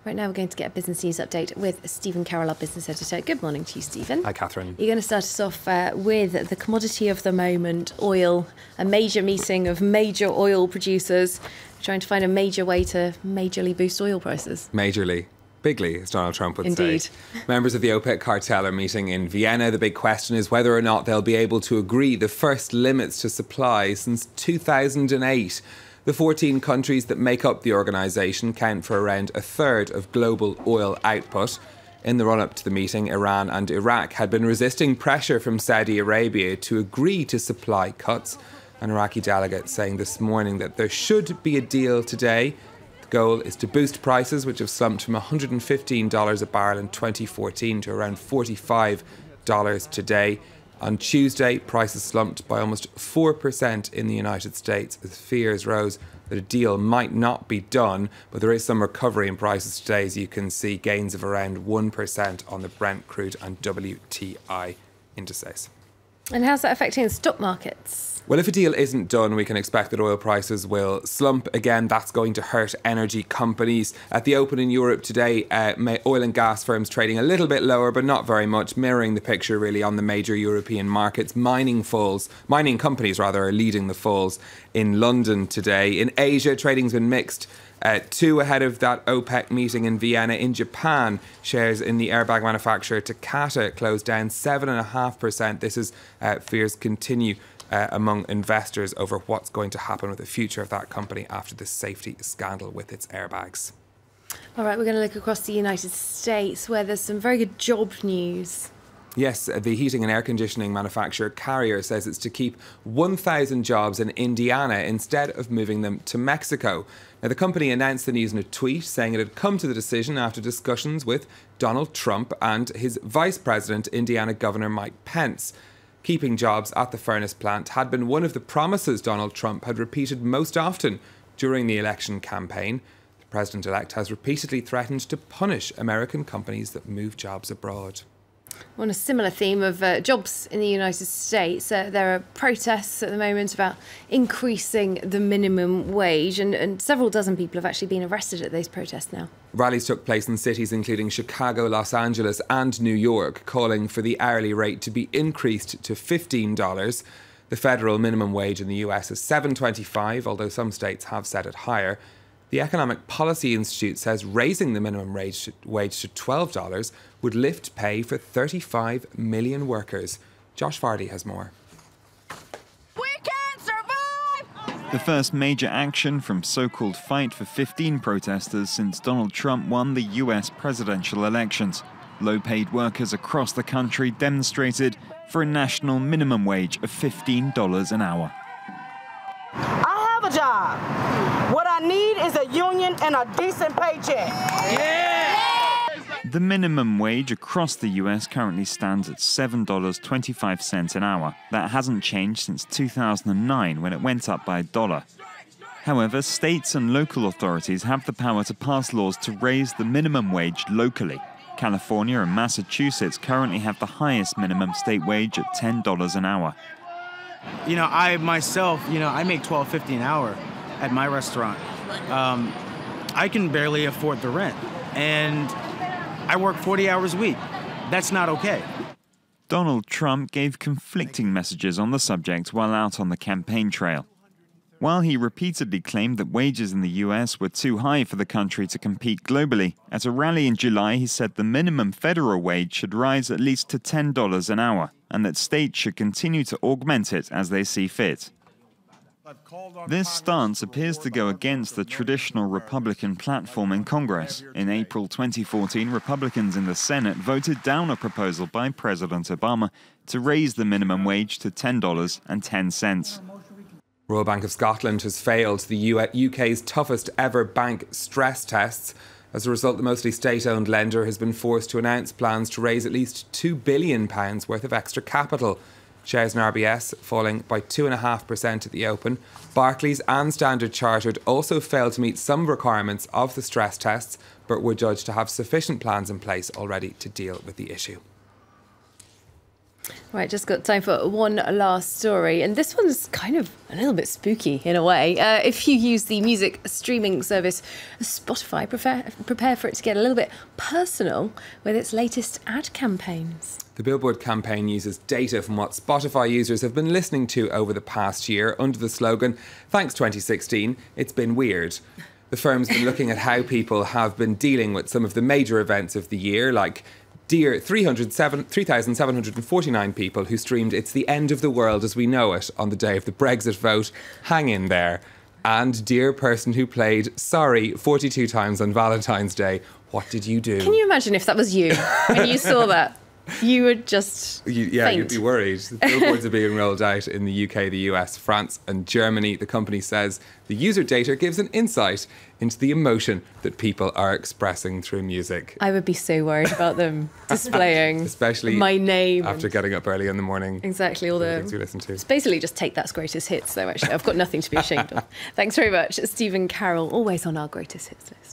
Right now we're going to get a business news update with Stephen Carroll, our business editor. Good morning to you, Stephen. Hi, Catherine. You're going to start us off with the commodity of the moment, oil. A major meeting of major oil producers trying to find a major way to majorly boost oil prices. Majorly. Bigly, as Donald Trump would Indeed. say. Members of the OPEC cartel are meeting in Vienna. The big question is whether or not they'll be able to agree the first limits to supply since 2008. The 14 countries that make up the organisation count for around a third of global oil output. In the run-up to the meeting, Iran and Iraq had been resisting pressure from Saudi Arabia to agree to supply cuts. An Iraqi delegate saying this morning that there should be a deal today. The goal is to boost prices, which have slumped from $115 a barrel in 2014 to around $45 today. On Tuesday, prices slumped by almost 4% in the United States as fears rose that a deal might not be done, but there is some recovery in prices today, as you can see gains of around 1% on the Brent crude and WTI indices. And how's that affecting the stock markets? Well, if a deal isn't done, we can expect that oil prices will slump again. That's going to hurt energy companies. At the open in Europe today, oil and gas firms trading a little bit lower, but not very much, mirroring the picture really on the major European markets. Mining companies are leading the falls in London today. In Asia, trading's been mixed. Two ahead of that OPEC meeting in Vienna. In Japan, shares in the airbag manufacturer Takata closed down 7.5%. This is fears continue among investors over what's going to happen with the future of that company after the safety scandal with its airbags. All right, we're going to look across the United States where there's some very good job news. Yes, the heating and air conditioning manufacturer Carrier says it's to keep 1,000 jobs in Indiana instead of moving them to Mexico. Now, the company announced the news in a tweet saying it had come to the decision after discussions with Donald Trump and his Vice President, Indiana Governor Mike Pence. Keeping jobs at the furnace plant had been one of the promises Donald Trump had repeated most often during the election campaign. The president-elect has repeatedly threatened to punish American companies that move jobs abroad. On a similar theme of jobs in the United States, there are protests at the moment about increasing the minimum wage, and several dozen people have actually been arrested at those protests now. Rallies took place in cities including Chicago, Los Angeles and New York, calling for the hourly rate to be increased to $15. The federal minimum wage in the US is $7.25, although some states have set it higher. The Economic Policy Institute says raising the minimum wage to $12 would lift pay for 35 million workers. Josh Vardy has more. We can survive! The first major action from so-called Fight for 15 protesters since Donald Trump won the US presidential elections. Low-paid workers across the country demonstrated for a national minimum wage of $15 an hour. I have a job. What I need is a union and a decent paycheck. Yeah! The minimum wage across the US currently stands at $7.25 an hour. That hasn't changed since 2009 when it went up by $1. However, states and local authorities have the power to pass laws to raise the minimum wage locally. California and Massachusetts currently have the highest minimum state wage at $10 an hour. I myself, I make $12.50 an hour at my restaurant. I can barely afford the rent, and I work 40 hours a week. That's not okay. Donald Trump gave conflicting messages on the subject while out on the campaign trail. While he repeatedly claimed that wages in the US were too high for the country to compete globally, at a rally in July he said the minimum federal wage should rise at least to $10 an hour, and that states should continue to augment it as they see fit. This stance appears to go against the traditional Republican platform in Congress. In April 2014, Republicans in the Senate voted down a proposal by President Obama to raise the minimum wage to $10.10. Royal Bank of Scotland has failed the UK's toughest ever bank stress tests. As a result, the mostly state-owned lender has been forced to announce plans to raise at least £2 billion worth of extra capital. Shares in RBS falling by 2.5% at the open. Barclays and Standard Chartered also failed to meet some requirements of the stress tests, but were judged to have sufficient plans in place already to deal with the issue. Right, just got time for one last story. And this one's kind of a little bit spooky in a way. If you use the music streaming service Spotify, prepare for it to get a little bit personal with its latest ad campaigns. The Billboard campaign uses data from what Spotify users have been listening to over the past year under the slogan, "Thanks 2016, it's been weird." The firm's been looking at how people have been dealing with some of the major events of the year, like dear 3,749 people who streamed "It's the End of the World as We Know It" on the day of the Brexit vote. Hang in there. And dear person who played "Sorry" 42 times on Valentine's Day. What did you do? Can you imagine if that was you when you saw that? You would just faint. You'd be worried. The billboards are being rolled out in the UK, the US, France and Germany. The company says the user data gives an insight into the emotion that people are expressing through music. I would be so worried about them displaying especially my name. After getting up early in the morning. Exactly, all the things we listen to. It's basically just take that's greatest hits though, actually. I've got nothing to be ashamed of. Thanks very much, Stephen Carroll, always on our greatest hits list.